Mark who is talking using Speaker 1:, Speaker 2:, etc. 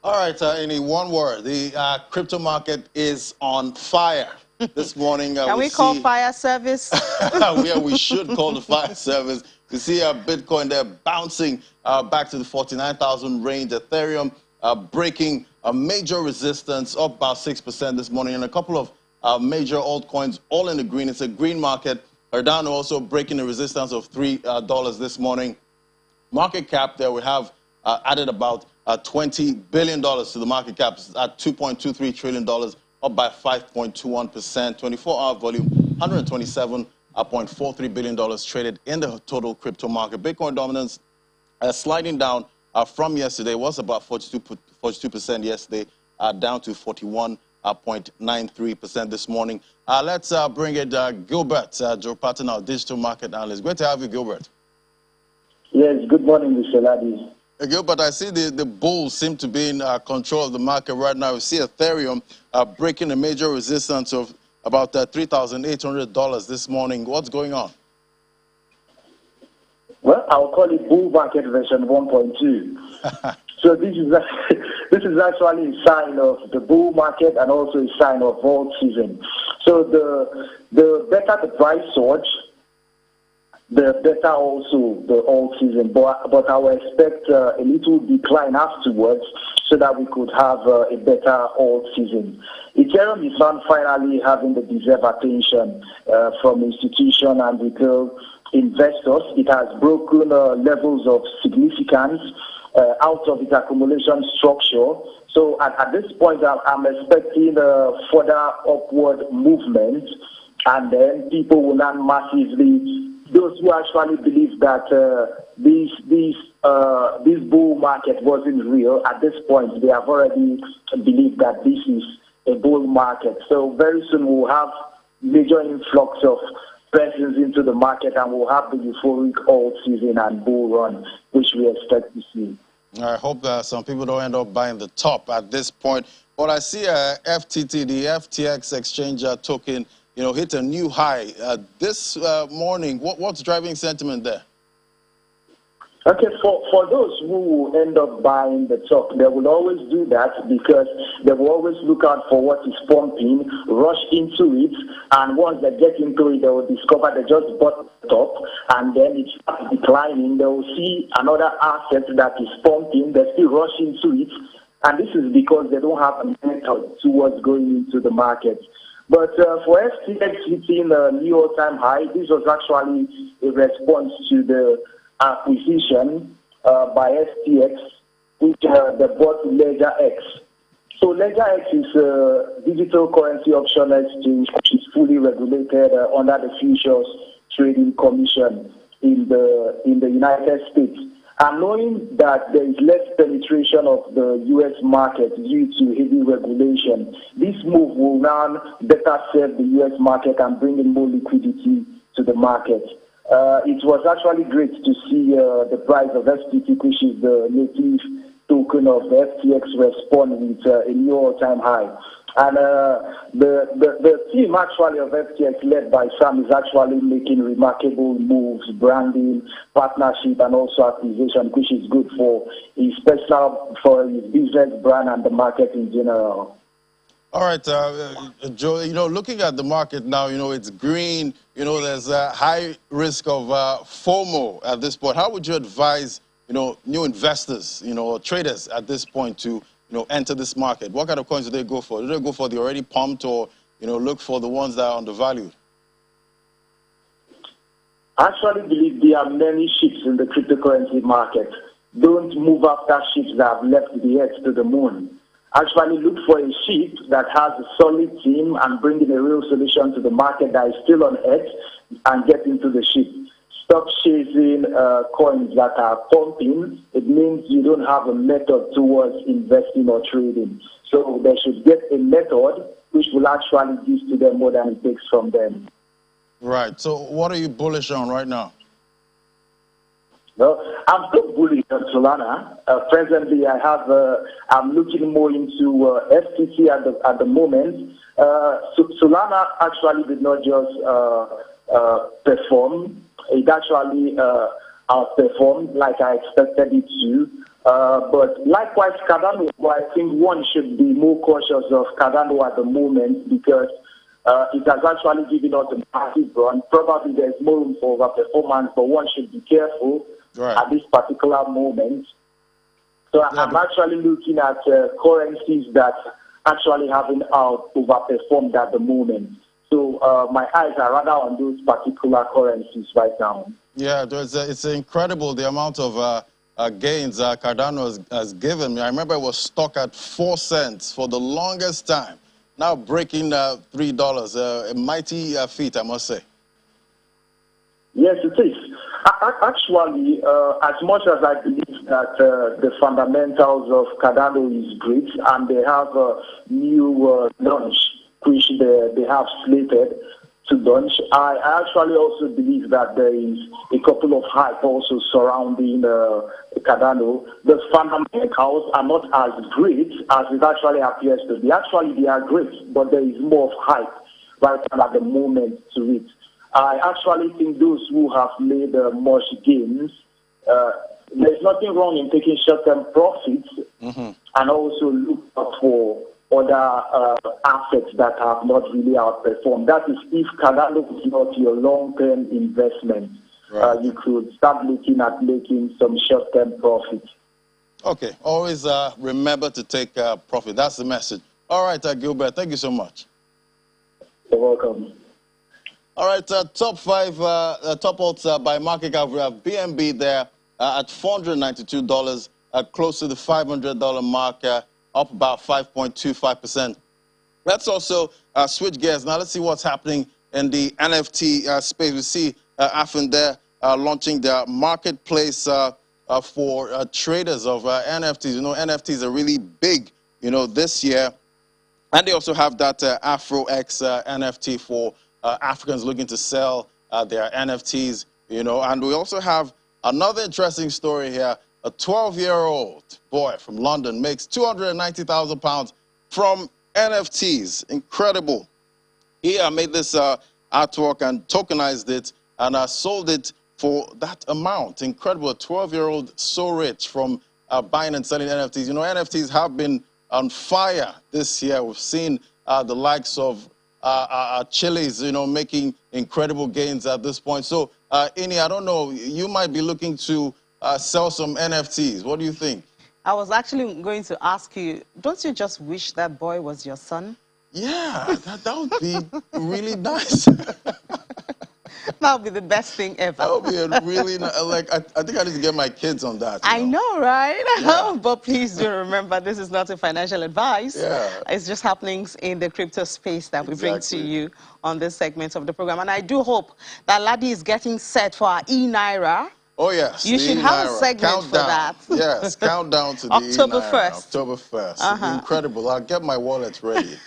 Speaker 1: All right, in one word, the crypto market is on fire. This morning,
Speaker 2: Can we call fire service?
Speaker 1: yeah, we should call the fire service. You see Bitcoin there bouncing back to the 49,000 range. Ethereum breaking a major resistance, up about 6% this morning. And a couple of major altcoins all in the green. It's a green market. Cardano also breaking a resistance of $3 this morning. Market cap there, we have added about $20 billion to the market cap. It's at $2.23 trillion, up by 5.21%. 24-hour volume, $127.43 billion traded in the total crypto market. Bitcoin dominance sliding down from yesterday. It was about 42% yesterday, down to 41.93% this morning. Let's bring it Gilbert, Joe Patton, our digital market analyst. Great to have you, Gilbert.
Speaker 3: Yes, good morning, Mr. Ladi.
Speaker 1: Gilbert, I see the bulls seem to be in control of the market right now. We see Ethereum breaking a major resistance of about $3,800 this morning. What's going on?
Speaker 3: Well, I'll call it bull market version 1.2. So this is actually a sign of the bull market and also a sign of alt season. So the better the price surge, the better also the alt season. But I will expect a little decline afterwards so that we could have a better alt season. Ethereum is found finally having the deserved attention from institutional and retail investors. It has broken levels of significance out of its accumulation structure. So at this point, I'm expecting further upward movement, and then people will not massively. Those who actually believe that this bull market wasn't real, at this point, they have already believed that this is a bull market. So very soon we'll have major influx of persons into the market, and we'll have the euphoric alt season and bull run, which we expect to see.
Speaker 1: I hope that some people don't end up buying the top at this point. But I see FTT, the FTX exchange token, hit a new high this morning. What's driving sentiment there?
Speaker 3: Okay, for those who end up buying the top, they will always do that because they will always look out for what is pumping, rush into it, and once they get into it, they will discover they just bought the top, and then it starts declining. They will see another asset that is pumping, they still rush into it, and this is because they don't have a method towards going into the market. But for FTX hitting a new all-time high, this was actually a response to the acquisition by FTX, which they bought Ledger X. So Ledger X is a digital currency option exchange which is fully regulated under the Futures Trading Commission in the United States. And knowing that there is less penetration of the U.S. market due to heavy regulation, this move will now better serve the U.S. market and bring in more liquidity to the market. It was actually great to see the price of FTT, which is the native token of the FTX, respond with a new all-time high. And the team actually of FTX, led by Sam, is actually making remarkable moves, branding, partnership, and also acquisition, which is good for his personal, for his business brand and the market in general.
Speaker 1: All right, Joe, looking at the market now, it's green, there's a high risk of FOMO at this point. How would you advise, new investors, or traders at this point to, enter this market? What kind of coins do they go for? Do they go for the already pumped or, look for the ones that are undervalued?
Speaker 3: I actually believe there are many ships in the cryptocurrency market. Don't move after ships that have left the earth to the moon. Actually look for a ship that has a solid team and bring in a real solution to the market that is still on earth and get into the ship. Stop chasing coins that are pumping. It means you don't have a method towards investing or trading. So they should get a method which will actually give to them more than it takes from them.
Speaker 1: Right. So what are you bullish on right now?
Speaker 3: No, I'm still bullish on Solana. Presently, I'm looking more into FTT at the moment. Solana actually did not just perform. It actually outperformed like I expected it to. But likewise, Cardano, I think one should be more cautious of Cardano at the moment because it has actually given us a massive run. Probably there's more room for overperformance, but one should be careful at this particular moment. So I'm actually looking at currencies that actually haven't overperformed at the moment. So my eyes are rather on those particular currencies right now.
Speaker 1: Yeah, it's incredible the amount of gains Cardano has given me. I remember it was stuck at 4 cents for the longest time. Now breaking $3, a mighty feat, I must say.
Speaker 3: Yes, it is. Actually, as much as I believe that the fundamentals of Cardano is great and they have a new launch, which they have slated to launch, I actually also believe that there is a couple of hype also surrounding Cardano. The fundamentals are not as great as it actually appears to be. Actually, they are great, but there is more of hype right now at the moment to it. I actually think those who have made much gains, there's nothing wrong in taking short-term profits and also look for other assets that have not really outperformed. That is, if Cardano is not your long-term investment, you could start looking at making some short-term profits.
Speaker 1: Okay, always remember to take profit. That's the message. All right, Gilbert, thank you so much.
Speaker 3: You're welcome.
Speaker 1: All right, top 5 top alts by market cap. We have BNB there at $492, close to the $500 mark, up about 5.25%. Let's also switch gears. Now let's see what's happening in the NFT space. We see AFEN there launching their marketplace for traders of NFTs. You know, NFTs are really big, you know, this year. And they also have that AfroX NFT for Africans looking to sell their NFTs, you know. And we also have another interesting story here. A 12-year-old boy from London makes £290,000 from NFTs. Incredible. He made this artwork and tokenized it and sold it for that amount. Incredible. A 12-year-old so rich from buying and selling NFTs. You know, NFTs have been on fire this year. We've seen the likes of Chili's, you know, making incredible gains at this point. So, Ini, I don't know, you might be looking to sell some NFTs. What do you think?
Speaker 2: I was actually going to ask you, don't you just wish that boy was your son?
Speaker 1: Yeah, that would be really nice.
Speaker 2: That would be the best thing ever.
Speaker 1: That would be a really, like, I think I need to get my kids on that.
Speaker 2: I know, right?
Speaker 1: Yeah.
Speaker 2: But please do remember, this is not a financial advice.
Speaker 1: Yeah.
Speaker 2: It's just happenings in the crypto space that we bring to you on this segment of the program. And I do hope that Ladi is getting set for our e-Naira.
Speaker 1: Oh, yes.
Speaker 2: You should have a segment for that.
Speaker 1: Yes, countdown to the
Speaker 2: October
Speaker 1: e-Naira.
Speaker 2: 1st.
Speaker 1: October 1st. Incredible. I'll get my wallet ready.